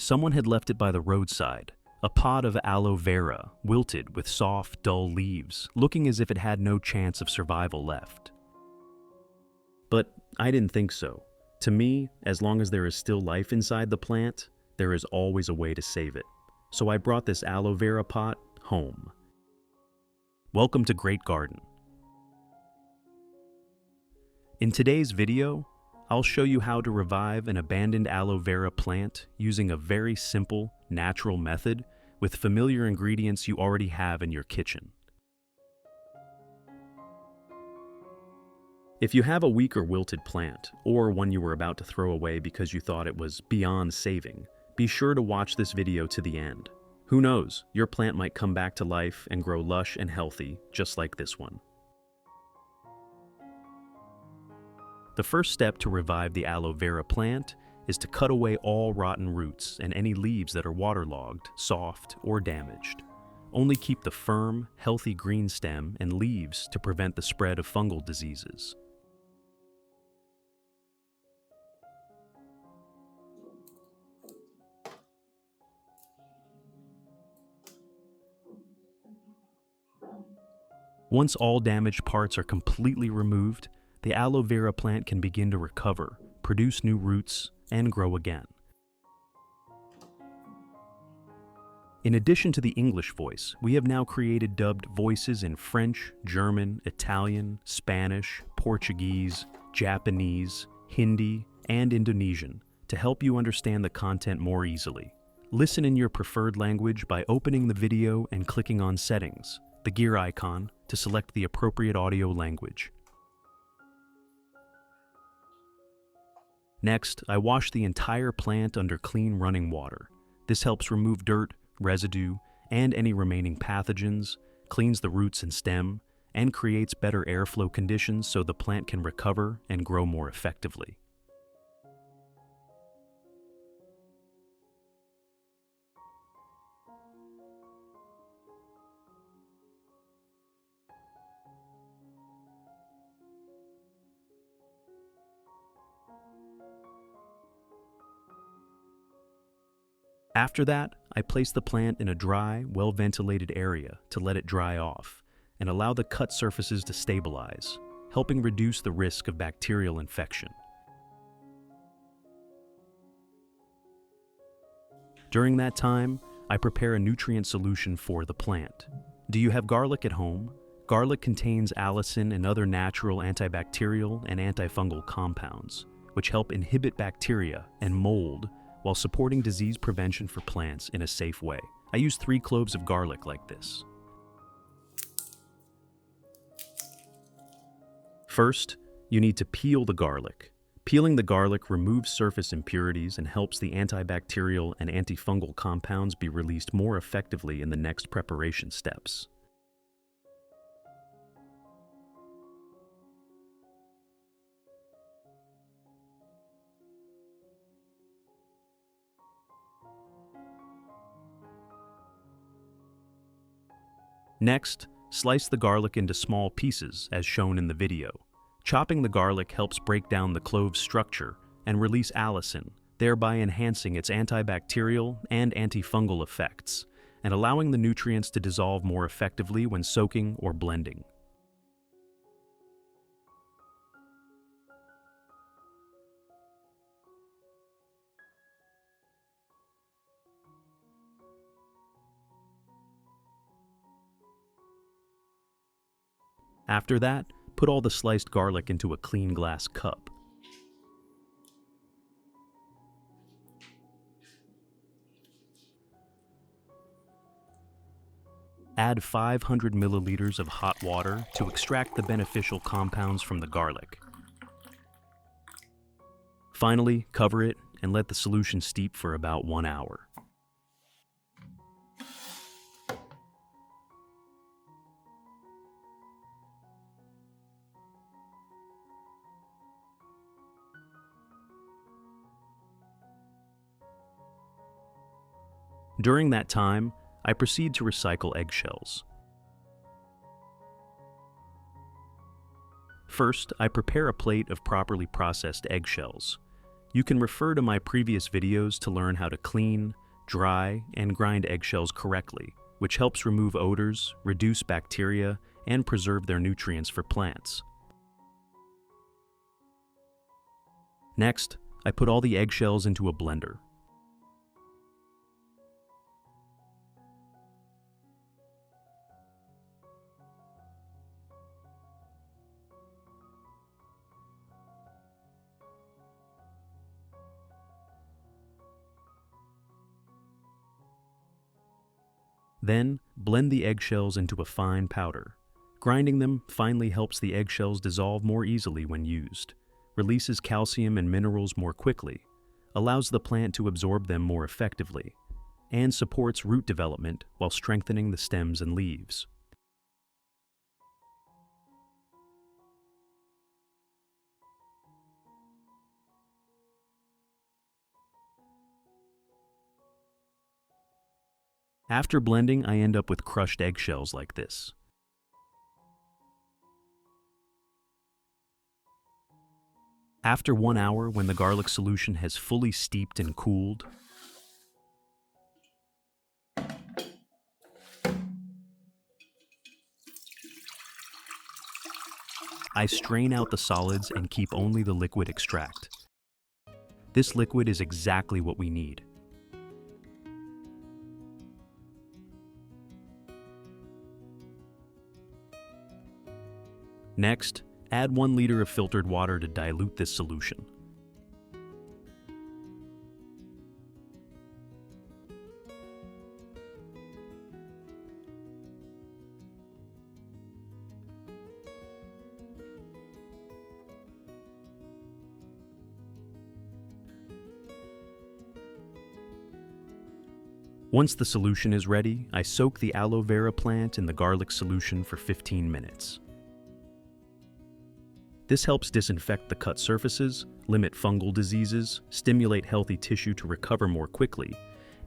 Someone had left it by the roadside, a pod of aloe vera, wilted with soft, dull leaves, looking as if it had no chance of survival left. But I didn't think so. To me, as long as there is still life inside the plant, there is always a way to save it. So I brought this aloe vera pot home. Welcome to Great Garden. In today's video, I'll show you how to revive an abandoned aloe vera plant using a very simple, natural method with familiar ingredients you already have in your kitchen. If you have a weak or wilted plant, or one you were about to throw away because you thought it was beyond saving, be sure to watch this video to the end. Who knows, your plant might come back to life and grow lush and healthy, just like this one. The first step to revive the aloe vera plant is to cut away all rotten roots and any leaves that are waterlogged, soft, or damaged. Only keep the firm, healthy green stem and leaves to prevent the spread of fungal diseases. Once all damaged parts are completely removed, the aloe vera plant can begin to recover, produce new roots, and grow again. In addition to the English voice, we have now created dubbed voices in French, German, Italian, Spanish, Portuguese, Japanese, Hindi, and Indonesian to help you understand the content more easily. Listen in your preferred language by opening the video and clicking on Settings, the gear icon, to select the appropriate audio language. Next, I wash the entire plant under clean running water. This helps remove dirt, residue, and any remaining pathogens, cleans the roots and stem, and creates better airflow conditions so the plant can recover and grow more effectively. After that, I place the plant in a dry, well-ventilated area to let it dry off and allow the cut surfaces to stabilize, helping reduce the risk of bacterial infection. During that time, I prepare a nutrient solution for the plant. Do you have garlic at home? Garlic contains allicin and other natural antibacterial and antifungal compounds, which help inhibit bacteria and mold while supporting disease prevention for plants in a safe way. I use 3 cloves of garlic like this. First, you need to peel the garlic. Peeling the garlic removes surface impurities and helps the antibacterial and antifungal compounds be released more effectively in the next preparation steps. Next, slice the garlic into small pieces as shown in the video. Chopping the garlic helps break down the clove's structure and release allicin, thereby enhancing its antibacterial and antifungal effects, and allowing the nutrients to dissolve more effectively when soaking or blending. After that, put all the sliced garlic into a clean glass cup. Add 500 milliliters of hot water to extract the beneficial compounds from the garlic. Finally, cover it and let the solution steep for about 1 hour. During that time, I proceed to recycle eggshells. First, I prepare a plate of properly processed eggshells. You can refer to my previous videos to learn how to clean, dry, and grind eggshells correctly, which helps remove odors, reduce bacteria, and preserve their nutrients for plants. Next, I put all the eggshells into a blender. Then, blend the eggshells into a fine powder. Grinding them finely helps the eggshells dissolve more easily when used, releases calcium and minerals more quickly, allows the plant to absorb them more effectively, and supports root development while strengthening the stems and leaves. After blending, I end up with crushed eggshells like this. After 1 hour, when the garlic solution has fully steeped and cooled, I strain out the solids and keep only the liquid extract. This liquid is exactly what we need. Next, add 1 liter of filtered water to dilute this solution. Once the solution is ready, I soak the aloe vera plant in the garlic solution for 15 minutes. This helps disinfect the cut surfaces, limit fungal diseases, stimulate healthy tissue to recover more quickly,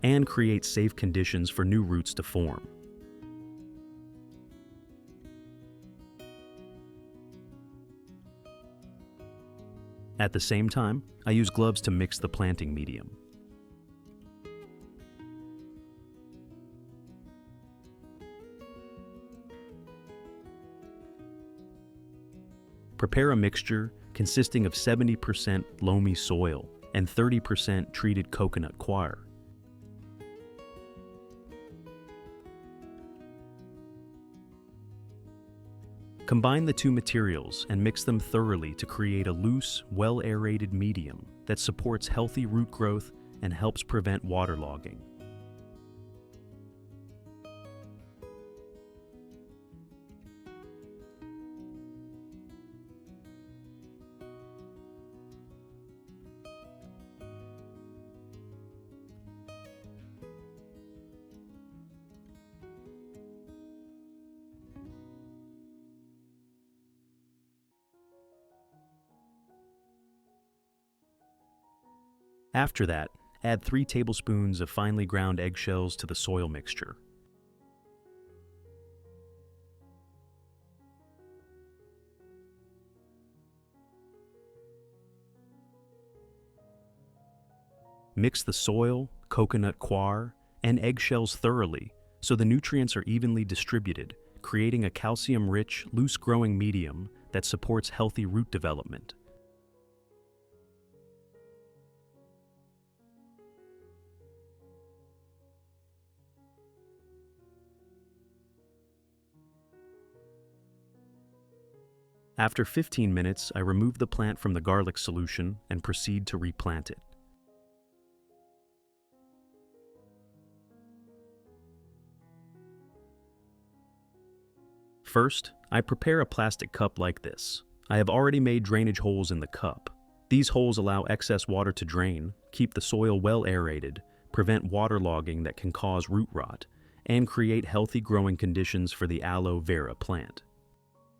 and create safe conditions for new roots to form. At the same time, I use gloves to mix the planting medium. Prepare a mixture consisting of 70% loamy soil and 30% treated coconut coir. Combine the two materials and mix them thoroughly to create a loose, well-aerated medium that supports healthy root growth and helps prevent waterlogging. After that, add 3 tablespoons of finely ground eggshells to the soil mixture. Mix the soil, coconut coir, and eggshells thoroughly so the nutrients are evenly distributed, creating a calcium-rich, loose-growing medium that supports healthy root development. After 15 minutes, I remove the plant from the garlic solution and proceed to replant it. First, I prepare a plastic cup like this. I have already made drainage holes in the cup. These holes allow excess water to drain, keep the soil well aerated, prevent waterlogging that can cause root rot, and create healthy growing conditions for the aloe vera plant.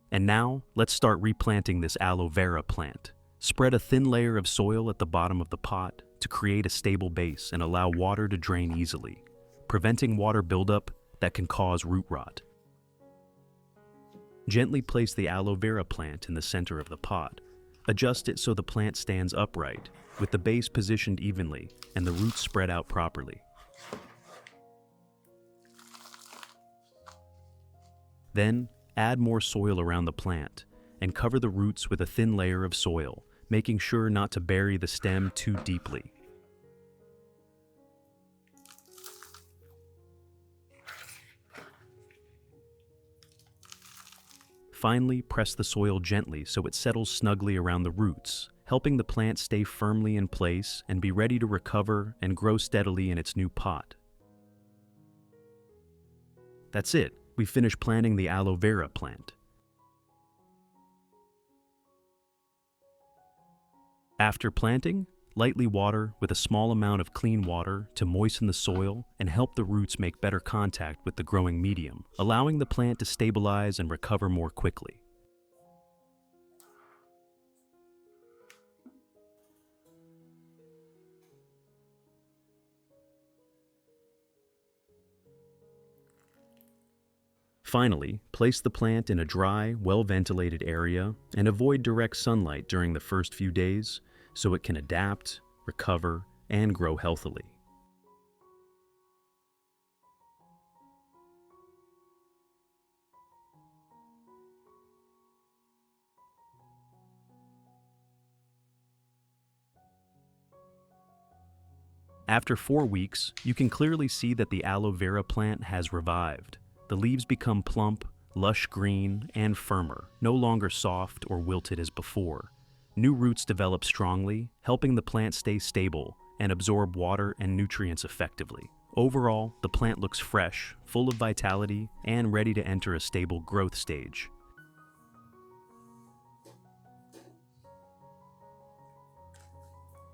And now, let's start replanting this aloe vera plant. Spread a thin layer of soil at the bottom of the pot to create a stable base and allow water to drain easily, preventing water buildup that can cause root rot. Gently place the aloe vera plant in the center of the pot, Adjust it so the plant stands upright, with the base positioned evenly and the roots spread out properly. Then, add more soil around the plant and cover the roots with a thin layer of soil, making sure not to bury the stem too deeply. Finally, press the soil gently so it settles snugly around the roots, helping the plant stay firmly in place and be ready to recover and grow steadily in its new pot. That's it. We finished planting the aloe vera plant. After planting, lightly water with a small amount of clean water to moisten the soil and help the roots make better contact with the growing medium, allowing the plant to stabilize and recover more quickly. Finally, place the plant in a dry, well-ventilated area and avoid direct sunlight during the first few days so it can adapt, recover, and grow healthily. After 4 weeks, you can clearly see that the aloe vera plant has revived. The leaves become plump, lush green, and firmer, no longer soft or wilted as before. New roots develop strongly, helping the plant stay stable and absorb water and nutrients effectively. Overall, the plant looks fresh, full of vitality, and ready to enter a stable growth stage.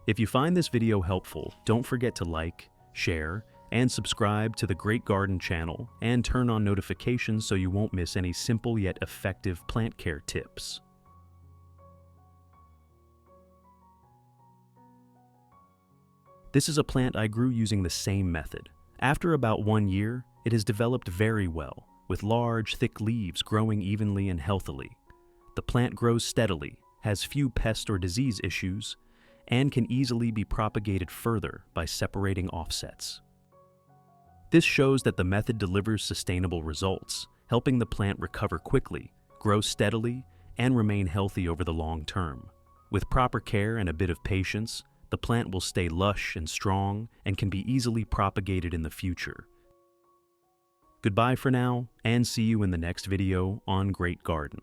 If you find this video helpful, don't forget to like, share, and subscribe to the Great Garden channel and turn on notifications so you won't miss any simple yet effective plant care tips. This is a plant I grew using the same method. After about 1 year, it has developed very well, with large, thick leaves growing evenly and healthily. The plant grows steadily, has few pest or disease issues, and can easily be propagated further by separating offsets. This shows that the method delivers sustainable results, helping the plant recover quickly, grow steadily, and remain healthy over the long term. With proper care and a bit of patience, the plant will stay lush and strong and can be easily propagated in the future. Goodbye for now, and see you in the next video on Great Garden.